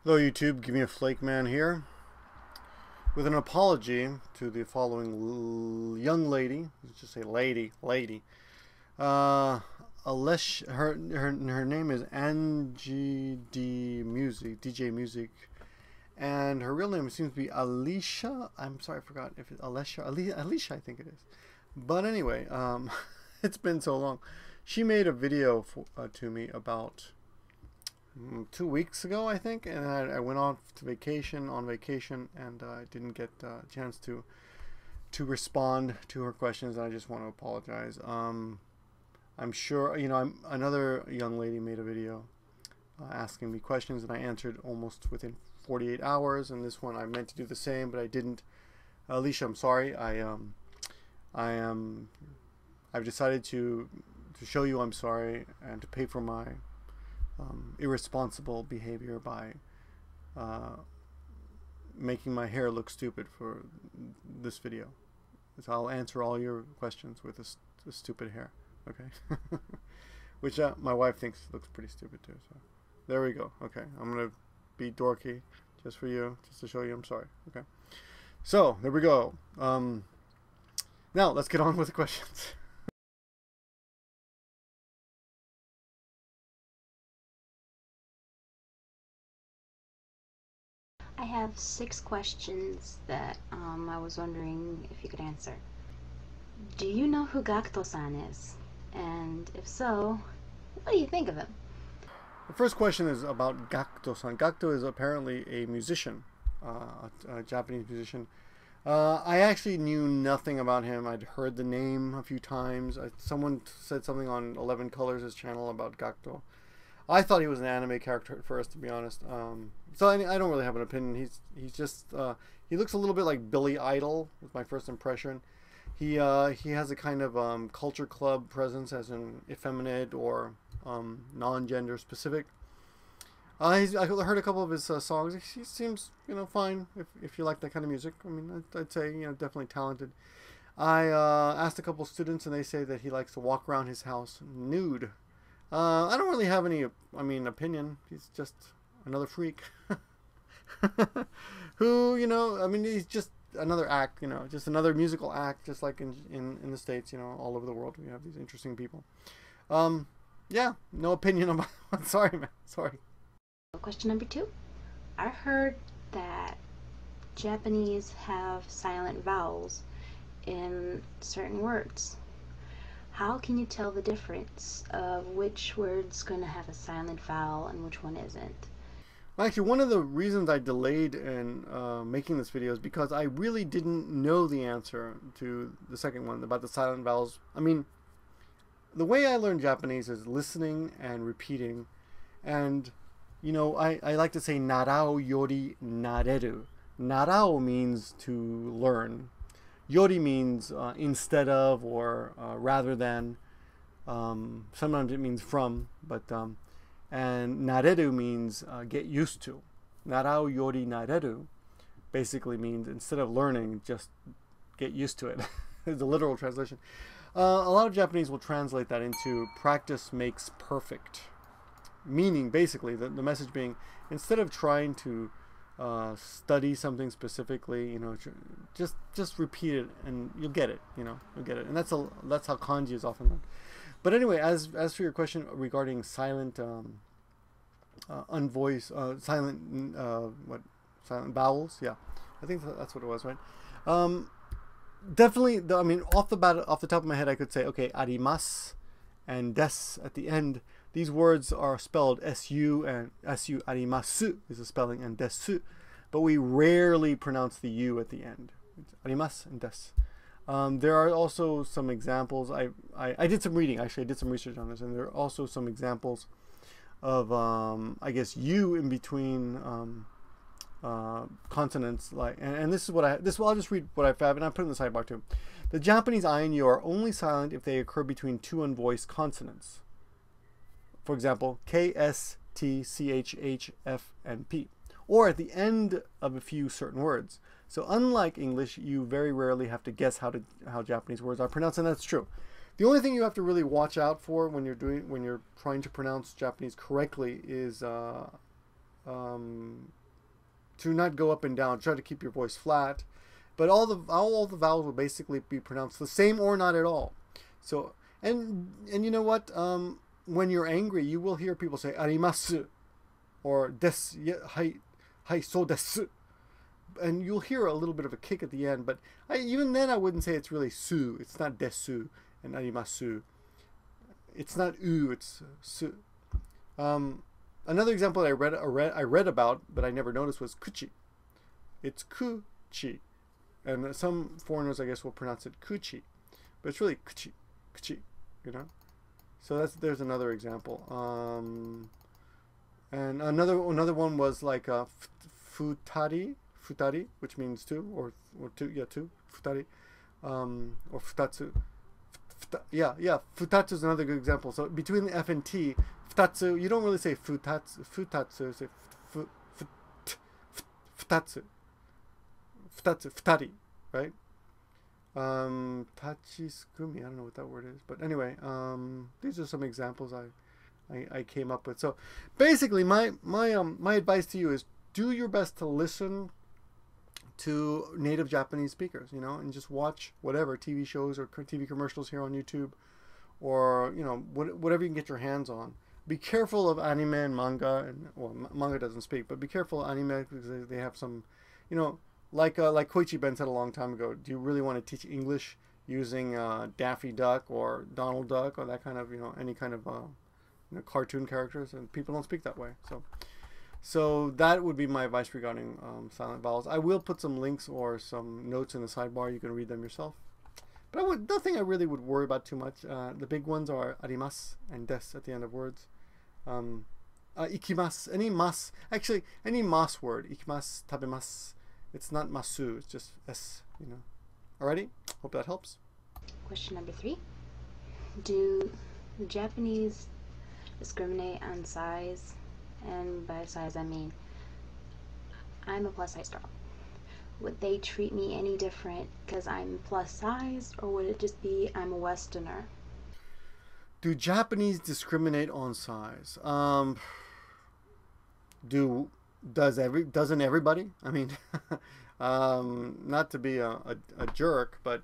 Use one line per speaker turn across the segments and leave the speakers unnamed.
Hello YouTube, give me a flake man here with an apology to the following young lady. Let's just say lady. Alesha, her name is Angie DJ Music, and her real name seems to be Alesha. I'm sorry, I forgot if it's Alesha, I think it is. But anyway, it's been so long. She made a video to me about 2 weeks ago, I think, and I went off to vacation, and I didn't get a chance to respond to her questions, and I just want to apologize. I'm sure, another young lady made a video asking me questions, and I answered almost within 48 hours, and this one I meant to do the same, but I didn't. Alesha, I'm sorry. I've decided to show you I'm sorry and to pay for my irresponsible behavior by making my hair look stupid for this video. So I'll answer all your questions with a stupid hair, okay? Which my wife thinks looks pretty stupid too. So there we go. Okay, I'm gonna be dorky just for you, just to show you I'm sorry. Okay, so there we go. Now let's get on with the questions.
I have 6 questions that I was wondering if you could answer. Do you know who Gakto-san is? And if so, what do you think of him?
The first question is about Gakto-san. Gakto is apparently a musician, a Japanese musician. I actually knew nothing about him. I'd heard the name a few times. Someone said something on 11 Colors' channel about Gakto. I thought he was an anime character at first, to be honest. So I don't really have an opinion. He's just he looks a little bit like Billy Idol, was my first impression. He has a kind of culture club presence, as in effeminate or non-gender specific. I heard a couple of his songs. He seems fine if you like that kind of music. I mean, I'd say definitely talented. I asked a couple students, and they say that he likes to walk around his house nude. I don't really have any, opinion. He's just another freak. Who, he's just another act, just another musical act, just like in the States, all over the world. We have these interesting people. Yeah, no opinion about it. Sorry, man. Sorry.
Question number 2. I heard that Japanese have silent vowels in certain words. How can you tell the difference of which word's going to have a silent vowel and which one isn't?
Actually, one of the reasons I delayed in making this video is because I really didn't know the answer to the second one about the silent vowels. I mean, the way I learned Japanese is listening and repeating. And, I like to say narau yori nareru. Narau means to learn. Yori means instead of or rather than. Sometimes it means from, but and nareru means get used to. Narau yori nareru basically means instead of learning, just get used to it. It's a literal translation. A lot of Japanese will translate that into practice makes perfect. Meaning, basically, the message being, instead of trying to study something specifically, just repeat it and you'll get it. You'll get it, and that's how kanji is often learned. But anyway, as for your question regarding silent, unvoiced, silent vowels, yeah, I think that's what it was, right? Definitely, off the top of my head, I could say, okay, arimasu and des at the end. These words are spelled su, and su arimasu is the spelling, and desu, but we rarely pronounce the u at the end. It's arimasu and des. There are also some examples. I did some reading, actually. I did some research on this, and there are also some examples of I guess u in between consonants. And this is what I'll just read what I have, and I put it in the sidebar too. The Japanese I and u are only silent if they occur between 2 unvoiced consonants. For example, K, S, T, C, H, H, F, and P, or at the end of a few certain words. So unlike English, you very rarely have to guess how Japanese words are pronounced, and that's true. The only thing you have to really watch out for when you're trying to pronounce Japanese correctly is to not go up and down. Try to keep your voice flat. But all the vowels will basically be pronounced the same or not at all. So and you know what? When you're angry, you will hear people say arimasu or desu, yeah, hai so desu. And you'll hear a little bit of a kick at the end, but even then I wouldn't say it's really su. It's not desu and arimasu. It's not u, it's su. Another example that I read about, but I never noticed, was kuchi. It's kuchi. And some foreigners, I guess, will pronounce it kuchi. But it's really kchi, kchi, you know? So there's another example. And another one was like futari, which means two, or two, yeah, two, futari, or futatsu. Futatsu is another good example. So between the F and T, futatsu, you don't really say futatsu, you say futatsu, futari, right? Tachiskumi, I don't know what that word is, but anyway, these are some examples I came up with. So basically, my advice to you is do your best to listen to native Japanese speakers, you know, and just watch whatever TV shows or TV commercials here on YouTube, or you know, whatever you can get your hands on. Be careful of anime and manga, and well, manga doesn't speak, but be careful of anime because they have some, you know, like Koichi Ben said a long time ago. Do you really want to teach English using Daffy Duck or Donald Duck or that kind of, you know, any kind of cartoon characters? And people don't speak that way. So that would be my advice regarding silent vowels. I will put some links or some notes in the sidebar. You can read them yourself. But nothing I really would worry about too much. The big ones are arimasu and des at the end of words. Ikimasu, any mas word. Ikimasu, tabemasu. It's not masu, it's just s, you know. Alrighty? Hope that helps.
Question number 3. Do the Japanese discriminate on size? And by size I mean I'm a plus size girl. Would they treat me any different because I'm plus size, or would it just be I'm a Westerner?
Do Japanese discriminate on size? Doesn't everybody? I mean, not to be a jerk, but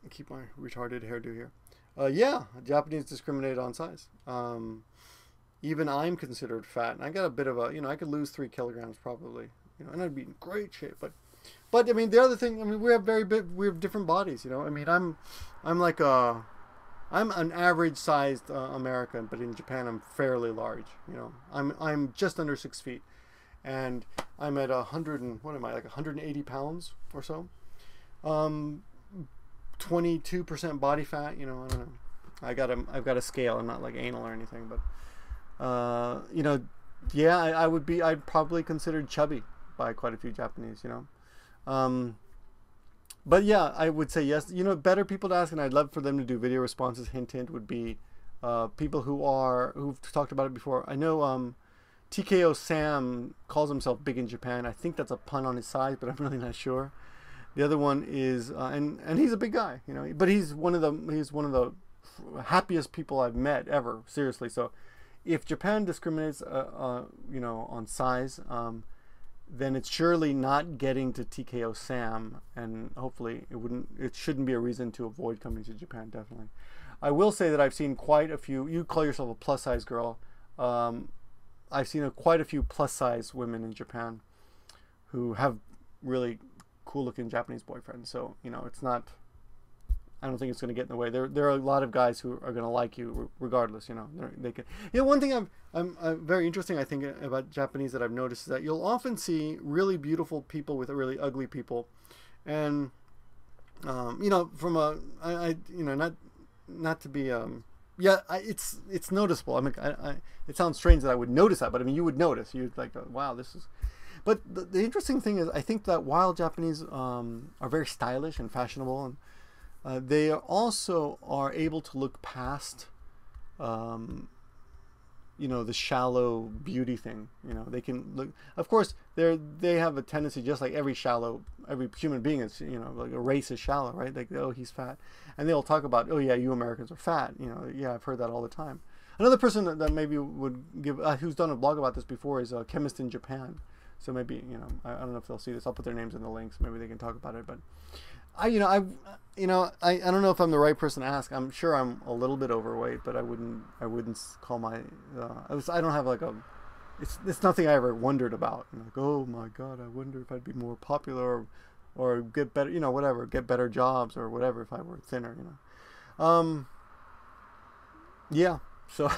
keep my retarded hairdo here. Yeah, Japanese discriminate on size. Even I'm considered fat, and I got a bit of a, you know, I could lose 3 kilograms probably, you know, and I'd be in great shape. But I mean, the other thing, I mean, we have different bodies, you know. I mean, I'm an average sized American, but in Japan I'm fairly large, you know. I'm just under 6 feet, and I'm at 180 pounds or so. 22% body fat, you know. I don't know. I've got a scale. I'm not like anal or anything, but you know, yeah, I'd probably considered chubby by quite a few Japanese, you know. But yeah, I would say yes. You know, better people to ask, and I'd love for them to do video responses. Hint, hint, would be people who've talked about it before. I know TKO Sam calls himself big in Japan. I think that's a pun on his size, but I'm really not sure. The other one is and he's a big guy, you know, but he's one of the happiest people I've met ever. Seriously. So if Japan discriminates, you know, on size, then it's surely not getting to TKO Sam, and hopefully it shouldn't be a reason to avoid coming to Japan. Definitely. I will say that I've seen quite a few. You call yourself a plus size girl. I've seen quite a few plus size women in Japan who have really cool looking Japanese boyfriends. So, you know, it's not, I don't think it's going to get in the way. There are a lot of guys who are going to like you regardless, you know. They can. You know, one thing I'm very interesting, I think, about Japanese that I've noticed is that you'll often see really beautiful people with really ugly people, and you know, from you know, not to be yeah, it's noticeable. I mean, it sounds strange that I would notice that, but I mean, you would notice. You'd like, wow, this is. But the interesting thing is, I think that while Japanese are very stylish and fashionable, and they also are able to look past, you know, the shallow beauty thing. You know, they can look. Of course, they have a tendency, just like every human being is. You know, like a race is shallow, right? Like, oh, he's fat, and they'll talk about, oh yeah, you Americans are fat. You know, yeah, I've heard that all the time. Another person that maybe would give, who's done a blog about this before, is a chemist in Japan. So maybe, you know, I don't know if they'll see this. I'll put their names in the links. Maybe they can talk about it. But I don't know if I'm the right person to ask. I'm sure I'm a little bit overweight, but I wouldn't call my, I don't have like a, it's nothing I ever wondered about. Like, oh my God, I wonder if I'd be more popular or get better, you know, whatever, get better jobs or whatever if I were thinner, you know. Yeah, so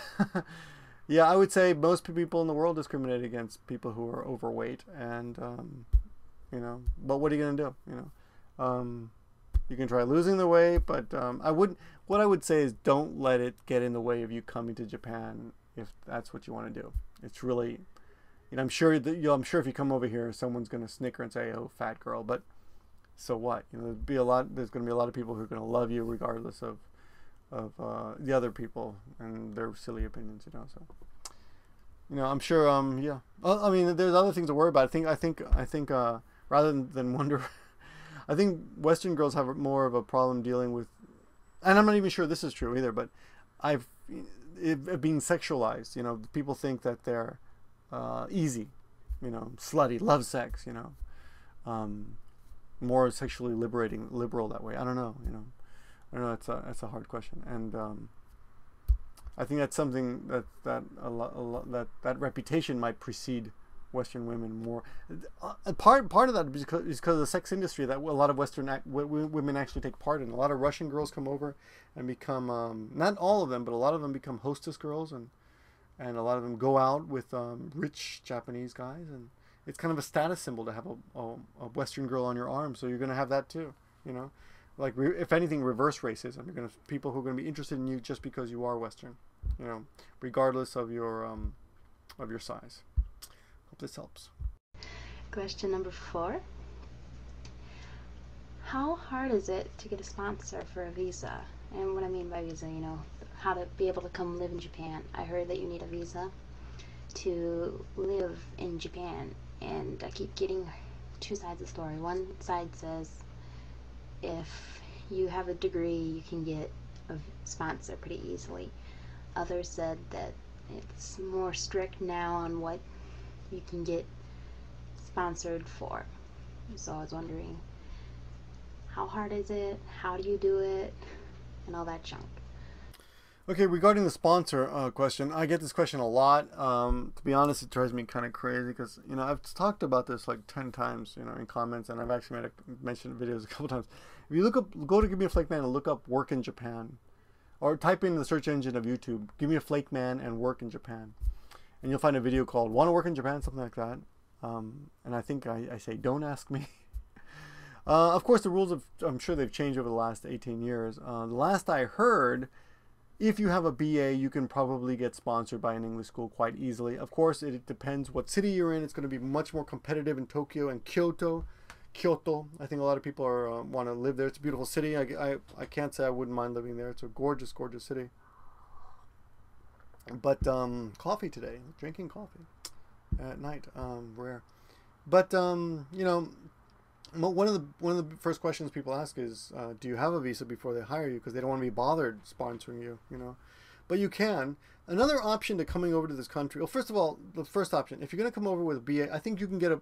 yeah, I would say most people in the world discriminate against people who are overweight, and you know, but what are you gonna do? You know, you can try losing the weight, but what I would say is don't let it get in the way of you coming to Japan if that's what you want to do. It's really, you know, I'm sure if you come over here, someone's gonna snicker and say, "Oh, fat girl," but so what? You know, there's gonna be a lot of people who are gonna love you regardless of the other people and their silly opinions, you know. So, you know, I'm sure. Yeah. Well, I mean, there's other things to worry about. I think rather than wonder, I think Western girls have more of a problem dealing with, and I'm not even sure this is true either. But it being sexualized. You know, people think that they're easy, you know, slutty, love sex. You know, more sexually liberal that way. I don't know. You know. I don't know. That's a hard question, and I think that's something that reputation might precede Western women more. Part of that is because of the sex industry that a lot of Western women actually take part in. A lot of Russian girls come over and become not all of them, but a lot of them become hostess girls, and a lot of them go out with rich Japanese guys, and it's kind of a status symbol to have a Western girl on your arm. So you're going to have that too, you know. Like, if anything, reverse racism. You're people who are going to be interested in you just because you are Western, you know, regardless of your size. Hope this helps.
Question number 4. How hard is it to get a sponsor for a visa? And what I mean by visa, you know, how to be able to come live in Japan. I heard that you need a visa to live in Japan, and I keep getting two sides of the story. One side says if you have a degree, you can get a sponsor pretty easily. Others said that it's more strict now on what you can get sponsored for. So I was wondering, how hard is it? How do you do it? And all that junk.
Okay, regarding the sponsor question, I get this question a lot. To be honest, it drives me kind of crazy because, you know, I've talked about this like 10 times, you know, in comments, and I've actually mentioned videos a couple times. If you go to Give Me a Flake Man and look up work in Japan, or type in the search engine of YouTube, Give Me a Flake Man and work in Japan, and you'll find a video called Want to Work in Japan, something like that. And I think I say, don't ask me. Of course, the rules I'm sure they've changed over the last 18 years. The last I heard, if you have a BA, you can probably get sponsored by an English school quite easily. Of course, it depends what city you're in. It's going to be much more competitive in Tokyo and Kyoto. I think a lot of people want to live there. It's a beautiful city. I can't say I wouldn't mind living there. It's a gorgeous, gorgeous city. But coffee today, drinking coffee at night, rare. But you know, one of the first questions people ask is, do you have a visa before they hire you? Because they don't want to be bothered sponsoring you, you know. But you can. Another option to coming over to this country. Well, first of all, the first option, if you're going to come over with a BA, I think you can get a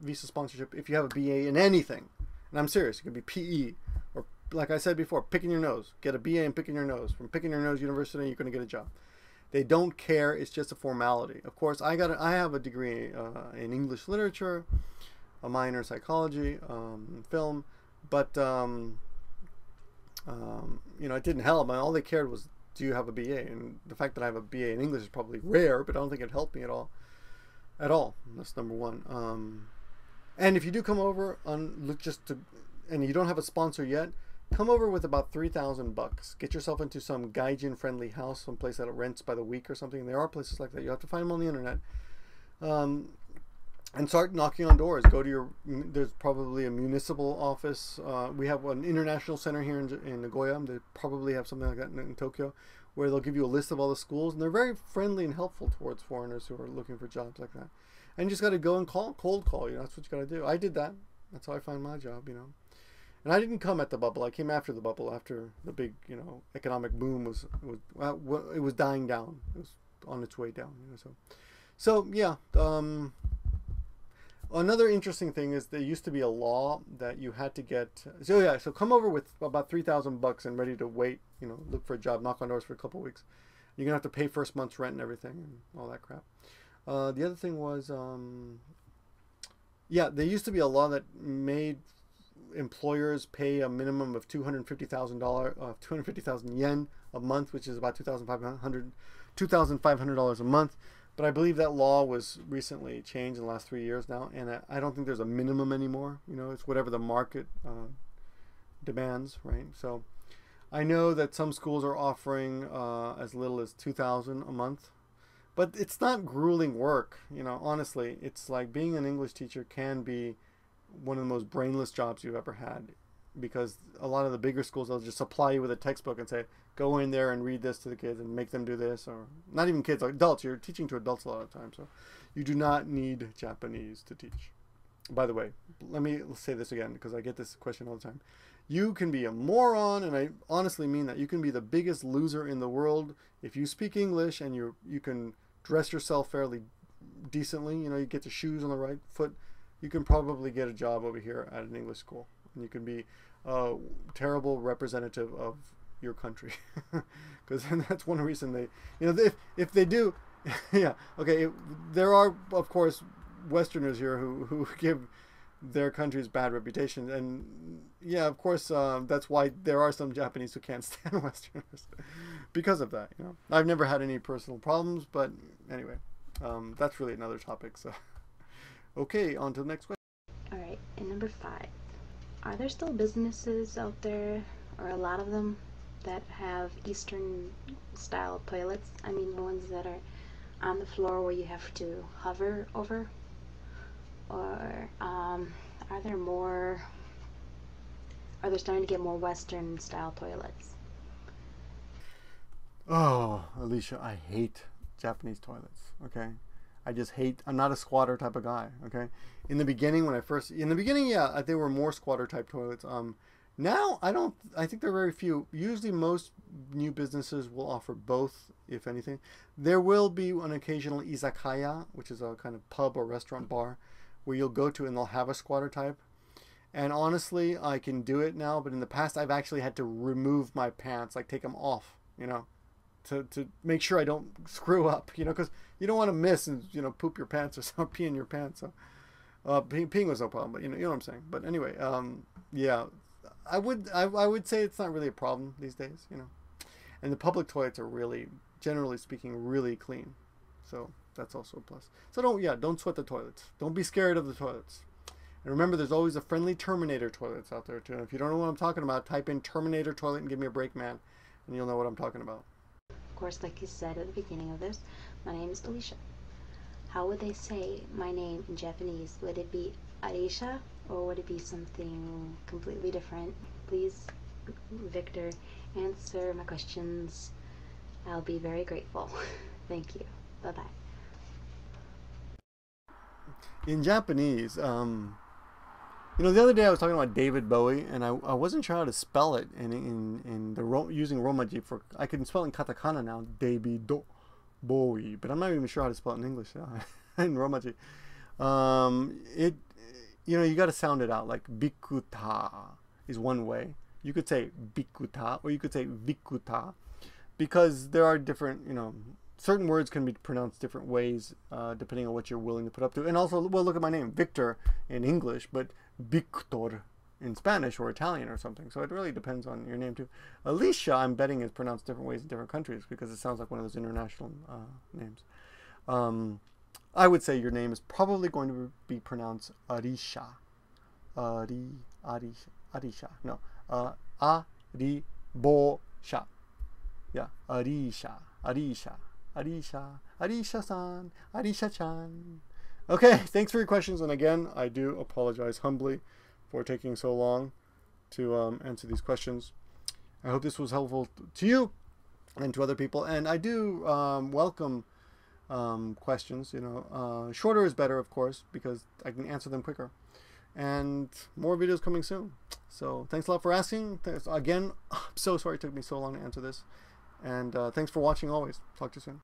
visa sponsorship if you have a BA in anything. And I'm serious. It could be PE, or like I said before, picking your nose. Get a BA in picking your nose. From picking your nose university, you're going to get a job. They don't care. It's just a formality. Of course, I have a degree in English literature, a minor in psychology, film, but you know, it didn't help. All they cared was, do you have a BA? And the fact that I have a BA in English is probably rare, but I don't think it helped me at all. That's number one. And if you do come over and you don't have a sponsor yet, come over with about $3,000. Get yourself into some gaijin friendly house, some place that rents by the week or something. There are places like that. You have to find them on the internet. And start knocking on doors. There's probably a municipal office. We have an international center here in Nagoya. They probably have something like that in Tokyo, where they'll give you a list of all the schools, and they're very friendly and helpful towards foreigners who are looking for jobs like that. And you just got to go and cold call. You know, that's what you got to do. I did that. That's how I find my job. You know, And I didn't come at the bubble. I came after the bubble, after the big, economic boom it was dying down. It was on its way down. So yeah. Another interesting thing is there used to be a law that you had to get. So come over with about $3,000 and ready to wait. Look for a job, knock on doors for a couple of weeks. You're gonna have to pay first month's rent and everything and all that crap. The other thing was, there used to be a law that made employers pay a minimum of $250,000, 250,000 yen a month, which is about $2,500 a month. But I believe that law was recently changed in the last 3 years now, and I don't think there's a minimum anymore. It's whatever the market demands, right? So I know that some schools are offering as little as $2,000 a month, but it's not grueling work. Honestly, it's like being an English teacher can be one of the most brainless jobs you've ever had, because a lot of the bigger schools, they'll just supply you with a textbook and say, go in there and read this to the kids and make them do this. Or not even kids, like adults. You're teaching to adults a lot of times, so you do not need Japanese to teach. By the way, let me say this again, because I get this question all the time. You can be a moron, and I honestly mean that. You can be the biggest loser in the world if you speak English and you can dress yourself fairly decently. You get your shoes on the right foot. You can probably get a job over here at an English school, and you can be a terrible representative of your country, because that's one reason they, if they do, yeah, okay. There are, of course, Westerners here who give their countries bad reputation, and yeah, of course, that's why there are some Japanese who can't stand Westerners because of that. I've never had any personal problems, but anyway, that's really another topic. So, okay, on to the next question.
All right, and number 5. Are there still businesses out there, or a lot of them, that have Eastern style toilets? I mean, the ones that are on the floor where you have to hover over? Or are they starting to get more Western style toilets?
Oh, Alesha, I hate Japanese toilets. Okay, I just hate. I'm not a squatter type of guy. Okay, in the beginning, yeah, they were more squatter type toilets. Now I don't. I think there are very few. Usually, most new businesses will offer both. If anything, there will be an occasional izakaya, which is a kind of pub or restaurant bar, where you'll go to and they'll have a squatter type. And honestly, I can do it now, but in the past, I've actually had to remove my pants, like take them off, to make sure I don't screw up, because you don't want to miss and poop your pants or something, pee in your pants. So peeing was no problem, but you know what I'm saying. But anyway, yeah, I would say it's not really a problem these days, and the public toilets are really, generally speaking, really clean. So that's also a plus. So don't sweat the toilets. Don't be scared of the toilets. And remember, there's always a friendly Terminator toilets out there too. And if you don't know what I'm talking about, type in Terminator toilet and give me a break, man, and you'll know what I'm talking about.
Of course, like you said at the beginning of this, my name is Alesha. How would they say my name in Japanese? Would it be Alesha, or would it be something completely different? Please, Victor, answer my questions. I'll be very grateful. Thank you. Bye-bye.
In Japanese, the other day I was talking about David Bowie, and I wasn't sure how to spell it using Romaji. I can spell it in katakana now, David Bowie, but I'm not even sure how to spell it in English in Romaji. You got to sound it out. Like bikuta is one way. You could say bikuta, or you could say vikuta, because there are different, certain words can be pronounced different ways depending on what you're willing to put up to. And also, well, look at my name, Victor in English, but Victor in Spanish or Italian or something. So it really depends on your name too. Alesha, I'm betting, is pronounced different ways in different countries because it sounds like one of those international names. I would say your name is probably going to be pronounced Arisha. Arisha. No. Aribosha. Yeah. Arisha. Arisha-san, Arisha-chan. Okay, thanks for your questions. And again, I do apologize humbly for taking so long to answer these questions. I hope this was helpful to you and to other people. And I do welcome questions. Shorter is better, of course, because I can answer them quicker. and more videos coming soon. So thanks a lot for asking. Thanks again. I'm so sorry it took me so long to answer this, and thanks for watching always. Talk to you soon.